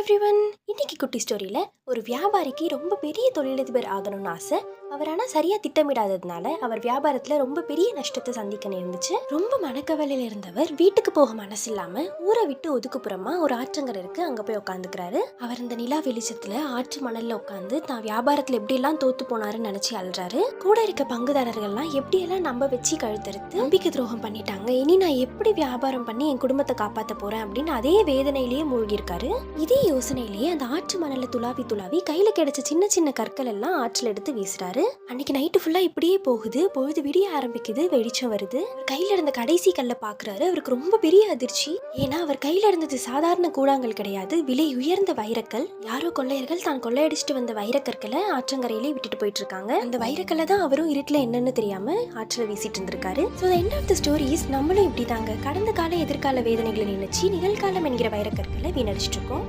Everyone. இன்னைக்கு குட்டி ஸ்டோரியில் ஒரு வியாபாரிக்கு ரொம்ப பெரிய தொழிலதிபர் ஆகணும்னு ஆசை. அவர் ஆனால் சரியாக திட்டமிடாததுனால அவர் வியாபாரத்தில் ரொம்ப பெரிய நஷ்டத்தை சந்திக்க நேர்ந்துச்சு. ரொம்ப மனக்கவலையில் இருந்தவர் வீட்டுக்கு போக மனசு இல்லாமல் ஊரை விட்டு ஒதுக்குப்புறமா ஒரு ஆற்றங்கரை இருக்கு, அங்கே போய் உட்காந்துக்கிறாரு. அவர் இந்த நிலா வெளிச்சத்தில் ஆற்று மணலில் உட்காந்து தான் வியாபாரத்தில் எப்படியெல்லாம் தோத்து போனாருன்னு நினச்சி அழுறாரு. கூட இருக்க பங்குதாரர்கள்லாம் எப்படியெல்லாம் நம்ப வச்சு கழுத்தறுத்து நம்பிக்கை துரோகம் பண்ணிட்டாங்க, இனி நான் எப்படி வியாபாரம் பண்ணி என் குடும்பத்தை காப்பாற்ற போறேன் அப்படின்னு அதே வேதனையிலேயே மூழ்கியிருக்காரு. இதே யோசனையிலேயே அந்த ஆற்று மணல துளாவி துளாவி கையில கிடைச்ச சின்ன சின்ன கற்கள் எல்லாம் ஆற்றில் எடுத்து வீசுறாரு. அன்னைக்கு நைட்டு ஃபுல்லா இப்படியே போகுது. பொழுது விடிய ஆரம்பிக்குது, வெளிச்சம் வருது. கையில இருந்த கடைசி கல்லை பாக்குறாரு. அவருக்கு ரொம்ப பெரிய அதிர்ச்சி. ஏன்னா அவர் கையில இருந்தது சாதாரண கூழாங்கல் கிடையாது, விலை உயர்ந்த வைரக்கல். யாரோ கொள்ளையர்கள் தான் கொள்ளையடிச்சிட்டு வந்த வைரக்கற்களை ஆற்றங்கரையிலே விட்டுட்டு போயிட்டு இருக்காங்க. அந்த வைரக்கல்லை தான் அவரும் இருட்டுல என்னன்னு தெரியாம ஆற்றில் வீசிட்டு இருந்திருக்காரு. So end of the stories நம்மளும் இப்படி தாங்க கடந்த கால எதிர்கால வேதனைகளை நினைச்சு நிகழ்காலம் என்கிற வைரக்கற்களை வீணடிச்சிட்டு இருக்கோம்.